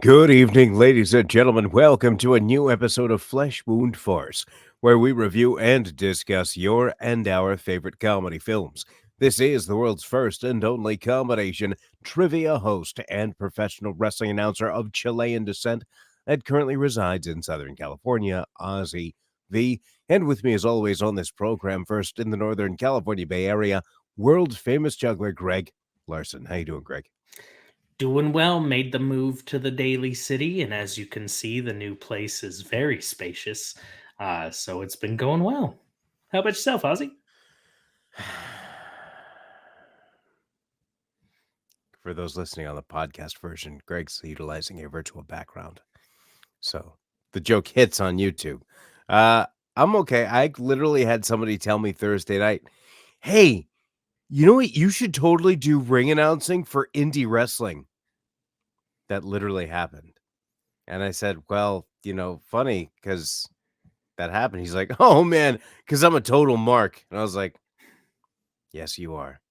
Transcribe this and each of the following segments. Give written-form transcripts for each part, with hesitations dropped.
Good evening, ladies and gentlemen. Welcome to a new episode of Flesh Wound Farce, where we review and discuss your and our favorite comedy films. This is the world's first and only combination trivia host and professional wrestling announcer of Chilean descent that currently resides in Southern California, Ozzy V. And with me, as always, on this program, first in the Northern California Bay Area, world famous juggler Greg Larson. How you doing, Greg? Doing well, made the move to the Daily City, and as you can see, the new place is very spacious. So it's been going well. How about yourself, Ozzy? For those listening on the podcast version, Greg's utilizing a virtual background. So the joke hits on YouTube. I'm okay. I literally had somebody tell me Thursday night, hey, you know what? You should totally do ring announcing for indie wrestling. That literally happened. And I said, well, funny because that happened. He's like, oh, man, because I'm a total mark. And I was like, yes, you are.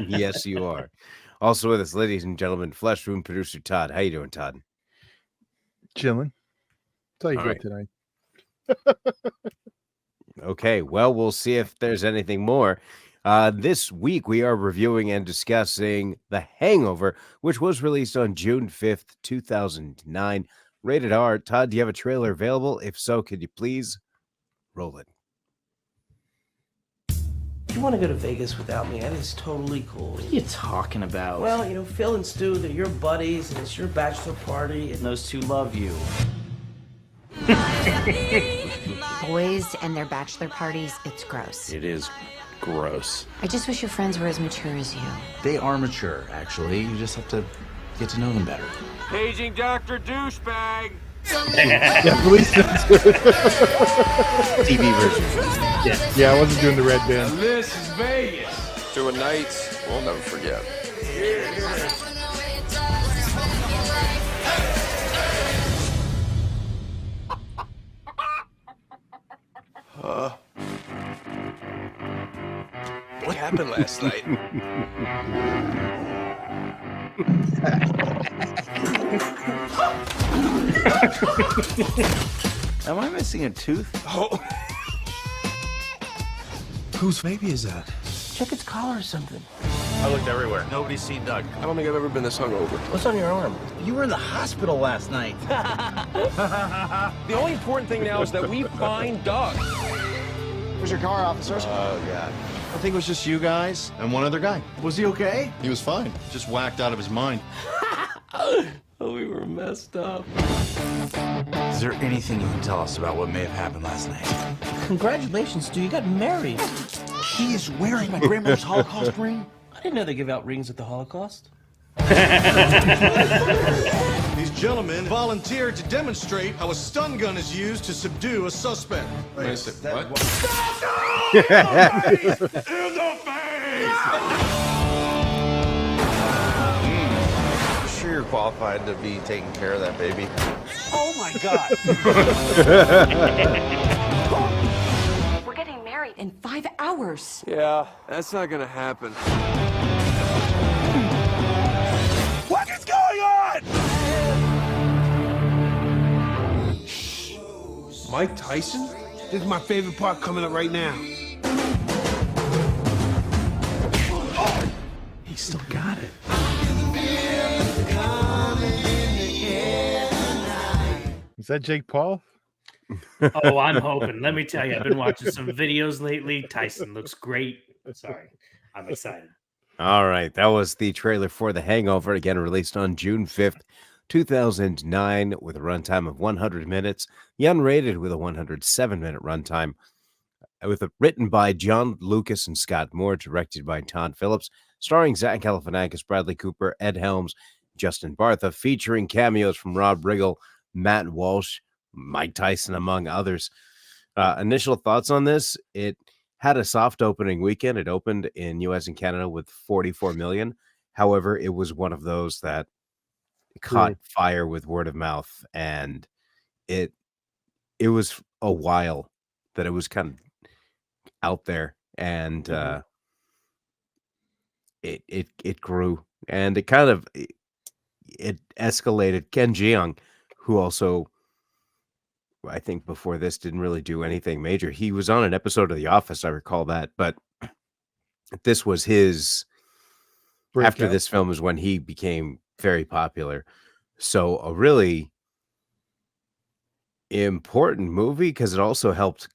Yes, you are. Also with us, ladies and gentlemen, Flesh Room producer Todd. How you doing, Todd? Chilling. That's how you All go right. tonight. Okay, well, we'll see if there's anything more. This week, we are reviewing and discussing The Hangover, which was released on June 5th, 2009. Rated R. Todd, do you have a trailer available? If so, could you please roll it? If you want to go to Vegas without me, that is totally cool. What are you talking about? Well, Phil and Stu, they're your buddies, and it's your bachelor party. And those two love you. Boys and their bachelor parties, it's gross. It is gross. I just wish your friends were as mature as you. They are mature, actually. You just have to get to know them better. Paging Dr. Douchebag. Yeah, release that. TV version. Yeah, I wasn't doing the red band. This is Vegas. To a night we'll never forget. What happened last night? Am I missing a tooth? Oh. Whose baby is that? Check its collar or something. I looked everywhere. Nobody's seen Doug. I don't think I've ever been this hungover. What's on your arm? You were in the hospital last night. The only important thing now is that we find Doug. Where's your car, officers? Oh, God. I think it was just you guys and one other guy. Was he okay? He was fine. Just whacked out of his mind. Oh, we were messed up. Is there anything you can tell us about what may have happened last night? Congratulations, Stu, you got married. He is wearing my grandmother's Holocaust ring? I didn't know they give out rings at the Holocaust. These gentlemen volunteered to demonstrate how a stun gun is used to subdue a suspect. Wait a second. What? In the face! Sure you're qualified to be taking care of that baby. Oh my God! We're getting married in 5 hours. Yeah, that's not gonna happen. What is going on? Mike Tyson? This is my favorite part coming up right now. He still got it. Is that Jake Paul? Oh, I'm hoping. Let me tell you, I've been watching some videos lately. Tyson looks great. Sorry, I'm excited. All right, that was the trailer for The Hangover, again released on June 5th, 2009, with a runtime of 100 minutes. The unrated with a 107-minute runtime. Written by John Lucas and Scott Moore, directed by Todd Phillips, starring Zach Galifianakis, Bradley Cooper, Ed Helms, Justin Bartha, featuring cameos from Rob Riggle, Matt Walsh, Mike Tyson, among others. Initial thoughts on this: it had a soft opening weekend. It opened in U.S. and Canada with 44 million. However, it was one of those that caught fire with word of mouth, and it was a while that it was kind of out there, and it grew, and it kind of it escalated. Ken Jeong, who also, I think before this didn't really do anything major. He was on an episode of The Office, I recall that, but this was his after Breakout. this film is when he became very popular. So a really important movie because it also helped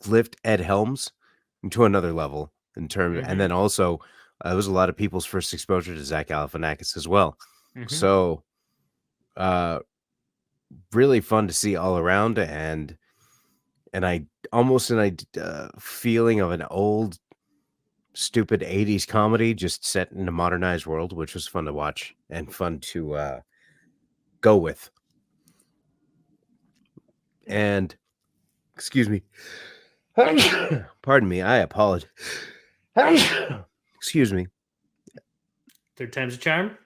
lift Ed Helms to another level in terms, and then also it was a lot of people's first exposure to Zach Galifianakis as well. So really fun to see all around, and I almost an feeling of an old stupid 80s comedy just set in a modernized world, which was fun to watch and fun to go with. And excuse me, pardon me, I apologize. Excuse me. Third time's a charm.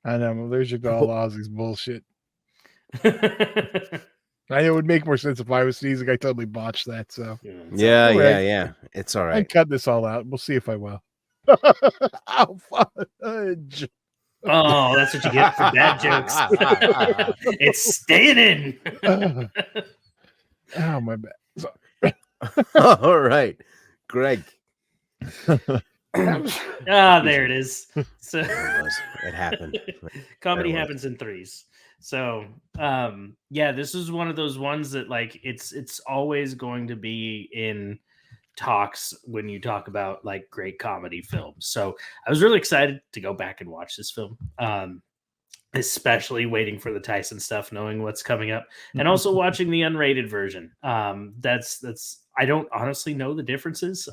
I know. Well, there's your all Ozzy's bullshit. I know it would make more sense if I was sneezing. I totally botched that. So Yeah. It's all right. I cut this all out. We'll see if I will. Oh, fudge. Oh, that's what you get for bad jokes. It's staying in. Oh, my bad. Sorry. All right, Greg. There it is. So it happened. Comedy happens in threes. So yeah, this is one of those ones that like it's always going to be in talks when you talk about like great comedy films. So I was really excited to go back and watch this film. Especially waiting for the Tyson stuff, knowing what's coming up, and also watching the unrated version. That's I don't honestly know the differences.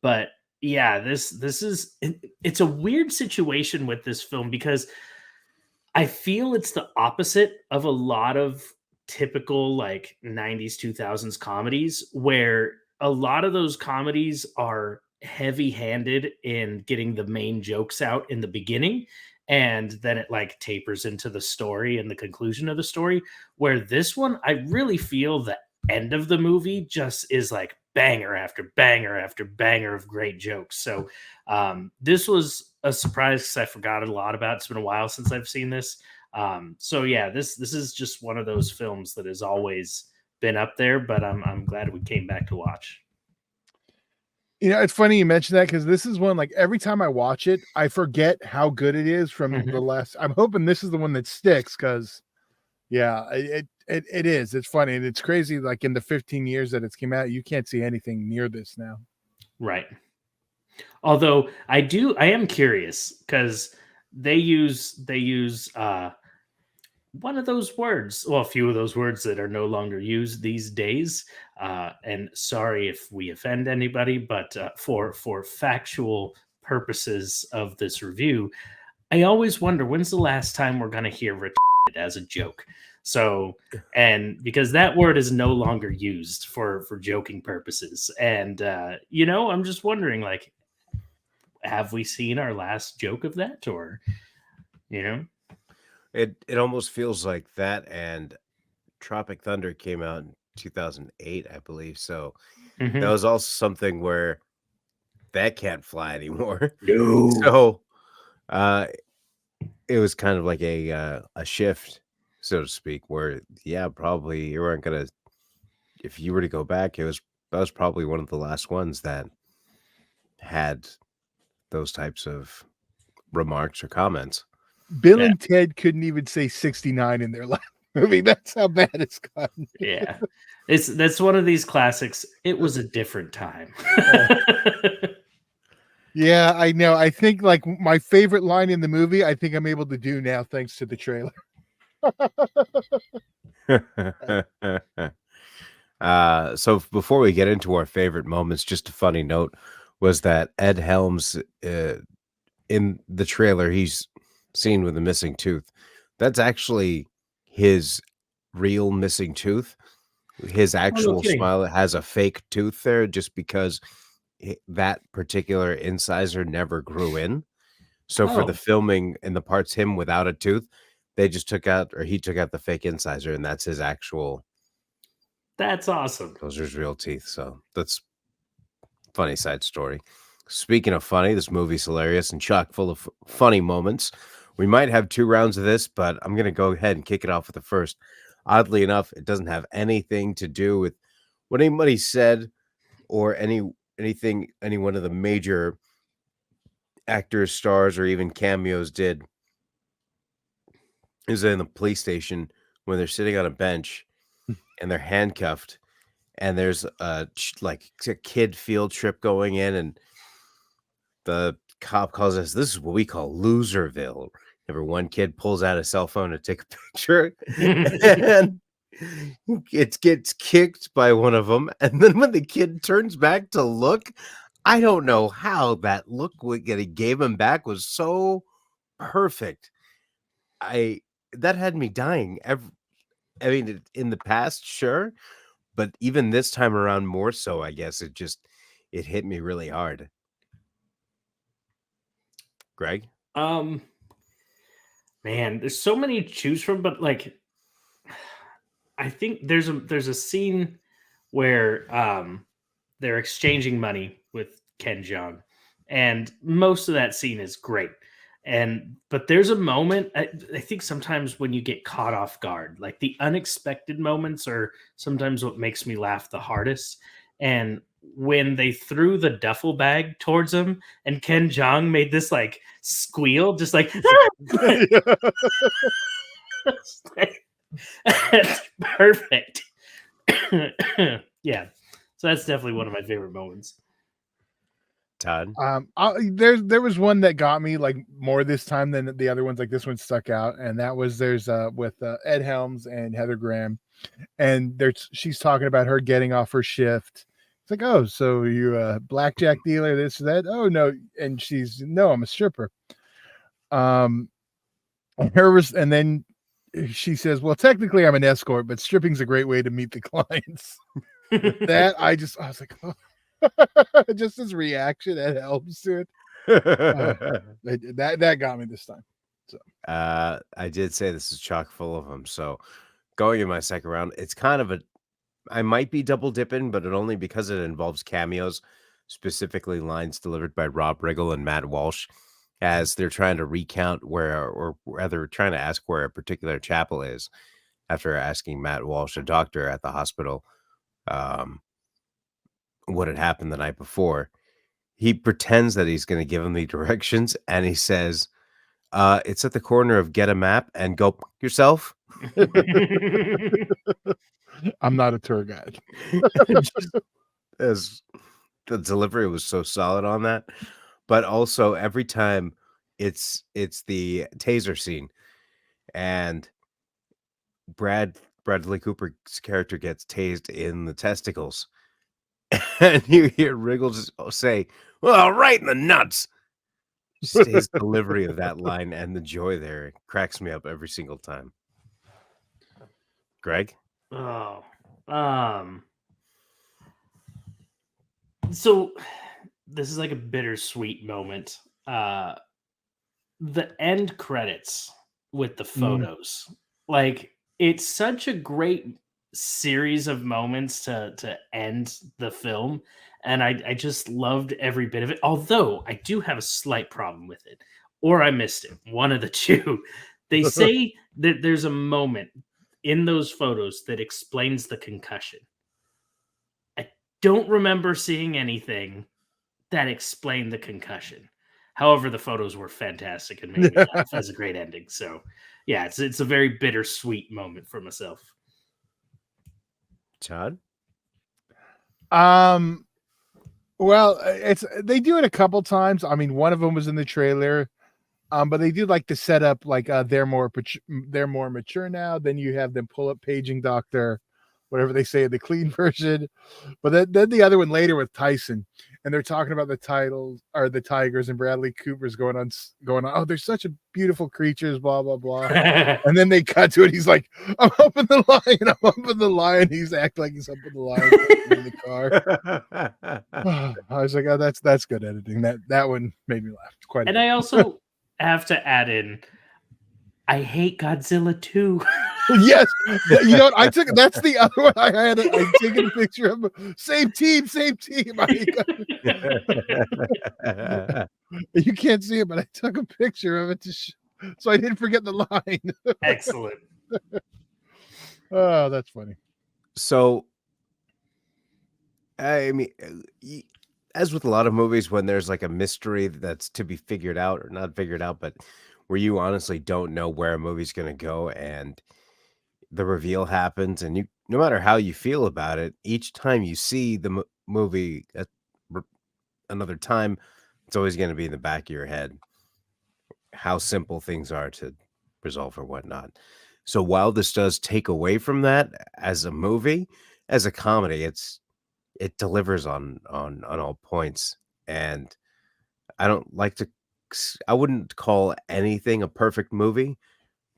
But yeah, this is it's a weird situation with this film because I feel it's the opposite of a lot of typical like 90s 2000s comedies where a lot of those comedies are heavy-handed in getting the main jokes out in the beginning, and then it like tapers into the story and the conclusion of the story, where this one I really feel the end of the movie just is like banger after banger after banger of great jokes. So this was a surprise because I forgot a lot about it. It's been a while since I've seen this. So yeah, this is just one of those films that has always been up there, but I'm glad we came back to watch. You know, it's funny you mentioned that because this is one like every time I watch it, I forget how good it is from the last. I'm hoping this is the one that sticks because, yeah, it is. It's funny and it's crazy. Like in the 15 years that it's came out, you can't see anything near this now. Right. Although I am curious because they use one of those words, well, a few of those words that are no longer used these days. And sorry if we offend anybody, but for factual purposes of this review, I always wonder when's the last time we're going to hear retarded as a joke. So, and because that word is no longer used for joking purposes. And, I'm just wondering, like, have we seen our last joke of that or, It almost feels like that, and Tropic Thunder came out in 2008, I believe. So that was also something where that can't fly anymore. No. So it was kind of like a shift, so to speak, where probably you weren't gonna. If you were to go back, that was probably one of the last ones that had those types of remarks or comments. Bill and Ted couldn't even say 69 in their last movie. That's how bad it's gotten. Yeah. That's one of these classics. It was a different time. Yeah, I know. I think like my favorite line in the movie, I think I'm able to do now thanks to the trailer. So before we get into our favorite moments, just a funny note was that Ed Helms in the trailer, he's seen with a missing tooth. That's actually his real missing tooth. His actual smile has a fake tooth there just because that particular incisor never grew in. So for the filming and the parts him without a tooth, they just took out, or he took out the fake incisor, and that's his actual. That's awesome. Those are his real teeth. So that's funny side story. Speaking of funny, this movie's hilarious and chock full of funny moments. We might have 2 rounds of this, but I'm gonna go ahead and kick it off with the first. Oddly enough, it doesn't have anything to do with what anybody said or anything any one of the major actors, stars, or even cameos did. Is in the police station when they're sitting on a bench and they're handcuffed, and there's a kid field trip going in, and the cop calls us, "This is what we call Loserville." Whenever one kid pulls out a cell phone to take a picture, and it gets kicked by one of them, and then when the kid turns back to look, I don't know how that look that he gave him back was so perfect. That had me dying. I mean, in the past, sure, but even this time around more so, I guess it hit me really hard. Greg? Man, there's so many to choose from, but like I think there's a scene where they're exchanging money with Ken Jeong, and most of that scene is great. But there's a moment, I think sometimes when you get caught off guard, like the unexpected moments are sometimes what makes me laugh the hardest. And when they threw the duffel bag towards him and Ken Jeong made this like squeal, just like, it's perfect. Yeah. So that's definitely one of my favorite moments. Todd? There was one that got me like more this time than the other ones. Like this one stuck out, and that was with Ed Helms and Heather Graham, and she's talking about her getting off her shift. It's like, oh, so you a blackjack dealer, this or that? Oh no, and no, I'm a stripper. And then she says, well, technically I'm an escort, but stripping's a great way to meet the clients. That I was like, oh. Just his reaction that helps to it. That got me this time. So I did say this is chock full of them. So going in my second round, it's kind of I might be double dipping, but only because it involves cameos, specifically lines delivered by Rob Riggle and Matt Walsh, as they're trying to recount or rather trying to ask where a particular chapel is, after asking Matt Walsh, a doctor at the hospital, what had happened the night before. He pretends that he's going to give him the directions, and he says, it's at the corner of Get a Map and Go Yourself. I'm not a tour guide. As the delivery was so solid on that. But also every time it's the taser scene, and Bradley Cooper's character gets tased in the testicles. And you hear Riggle just say, well, right in the nuts. Just his delivery of that line and the joy there cracks me up every single time. Greg? Oh, so this is like a bittersweet moment. The end credits with the photos, like it's such a great series of moments to end the film, and I just loved every bit of it, although I do have a slight problem with it, or I missed it, one of the two. They say that there's a moment in those photos that explains the concussion. I don't remember seeing anything that explained the concussion. However, the photos were fantastic and made me laugh as a great ending. So yeah, it's a very bittersweet moment for myself. Todd? Well, they do it a couple times. I mean, one of them was in the trailer, but they do like to set up like they're more mature now. Then you have them pull up paging doctor, whatever they say in the clean version. But then the other one later with Tyson, and they're talking about the titles or the Tigers, and Bradley Cooper's going on. Oh, they're such a beautiful creatures, blah blah blah. And then they cut to it. He's like, I'm up in the lion. I'm up in the lion. He's acting like he's up in the lion in the car. I was like, oh, that's good editing. That one made me laugh quite. And I also have to add in, I hate Godzilla 2. Yes, you know what? That's the other one I had. I taken a picture of same team. You can't see it, but I took a picture of it so I didn't forget the line. Excellent. Oh, that's funny. So, I mean, as with a lot of movies, when there's like a mystery that's to be figured out or not figured out, but where you honestly don't know where a movie's going to go and the reveal happens, and you, no matter how you feel about it, each time you see the movie another time, it's always going to be in the back of your head how simple things are to resolve or whatnot. So while this does take away from that as a movie, as a comedy, it delivers on all points. And I don't like to I wouldn't call anything a perfect movie,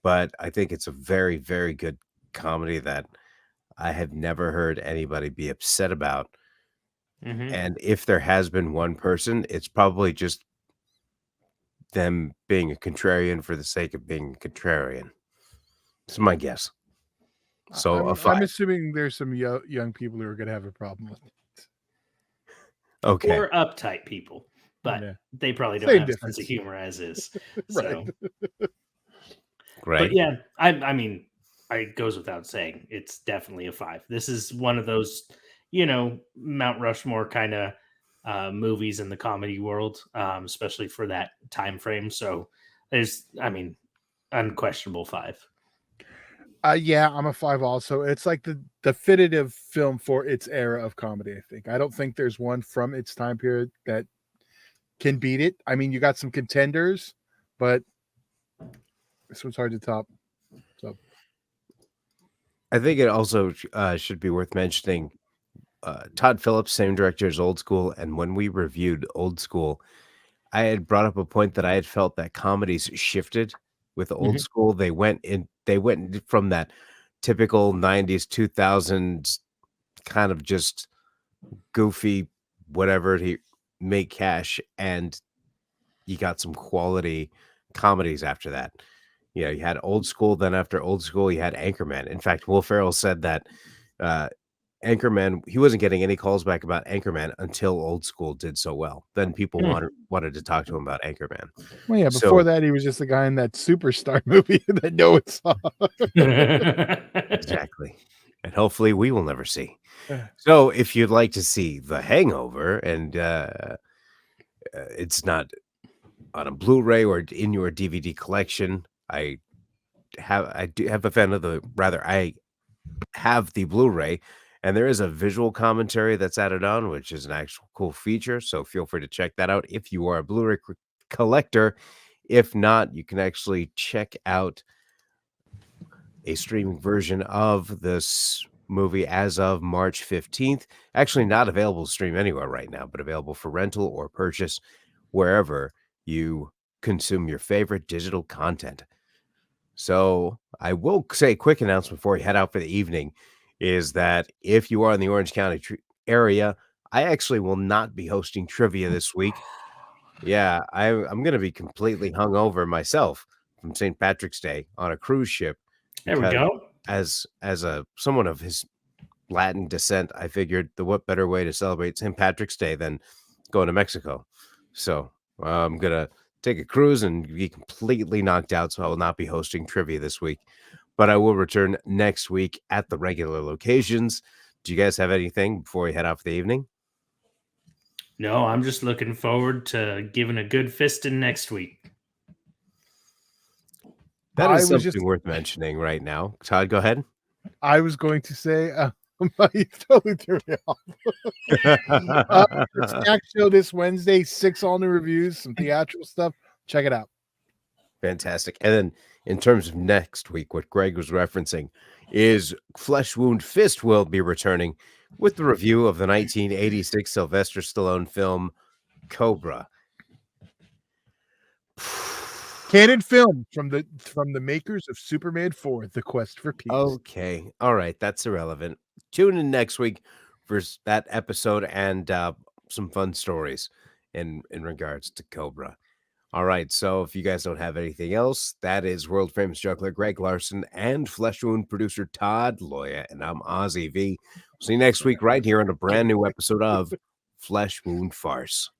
but I think it's a very, very good comedy that I have never heard anybody be upset about. And if there has been one person, it's probably just them being a contrarian for the sake of being a contrarian. It's my guess. So a I'm 5. assuming there's some young people who are going to have a problem with it. Okay. Or uptight people, but Yeah. they probably don't Same have a difference. sense of humor as is. Right. So, Great. but yeah, I mean, it goes without saying, it's definitely a 5. This is one of those, Mount Rushmore kind of movies in the comedy world, especially for that time frame. So there's, unquestionable 5. Yeah, I'm a 5 also. It's like the definitive film for its era of comedy, I think. I don't think there's one from its time period that can beat it. I mean, you got some contenders, but this one's hard to top. So I think it also should be worth mentioning Todd Phillips, same director as Old School. And when we reviewed Old School, I had brought up a point that I had felt that comedies shifted with Old School. They went from that typical 90s, 2000s kind of just goofy, whatever to make cash. And you got some quality comedies after that. You had Old School, then after Old School, you had Anchorman. In fact, Will Ferrell said that Anchorman, he wasn't getting any calls back about Anchorman until Old School did so well. Then people wanted to talk to him about Anchorman. Well, yeah, before that, he was just the guy in that Superstar movie that no one saw. Exactly. And hopefully we will never see. So if you'd like to see The Hangover and it's not on a Blu-ray or in your DVD collection, I do have I have the Blu-ray, and there is a visual commentary that's added on, which is an actual cool feature. So feel free to check that out if you are a Blu-ray collector. If not, you can actually check out a streaming version of this movie as of March 15th. Actually, not available to stream anywhere right now, but available for rental or purchase wherever you consume your favorite digital content. So I will say a quick announcement before we head out for the evening is that if you are in the Orange County area, I actually will not be hosting trivia this week. Yeah, I'm going to be completely hungover myself from St. Patrick's Day on a cruise ship. There we go. As someone of his Latin descent, I figured what better way to celebrate St. Patrick's Day than going to Mexico. So I'm going to take a cruise and be completely knocked out, so I will not be hosting trivia this week. But I will return next week at the regular locations. Do you guys have anything before we head out for the evening? No, I'm just looking forward to giving a good fisting next week. That is something worth mentioning right now. Todd, go ahead. I was going to say, you totally threw me off. Snack show this Wednesday, 6 all new reviews, some theatrical stuff. Check it out. Fantastic. And then in terms of next week, what Greg was referencing is Flesh Wound Fist will be returning with the review of the 1986 Sylvester Stallone film Cobra. Canon film from the makers of Superman 4, The Quest for Peace. Okay. All right. That's irrelevant. Tune in next week for that episode and some fun stories in regards to Cobra. All right. So if you guys don't have anything else, that is world famous juggler Greg Larson and Flesh Wound producer Todd Loya. And I'm Ozzy V. See you next week right here on a brand new episode of Flesh Wound Farce.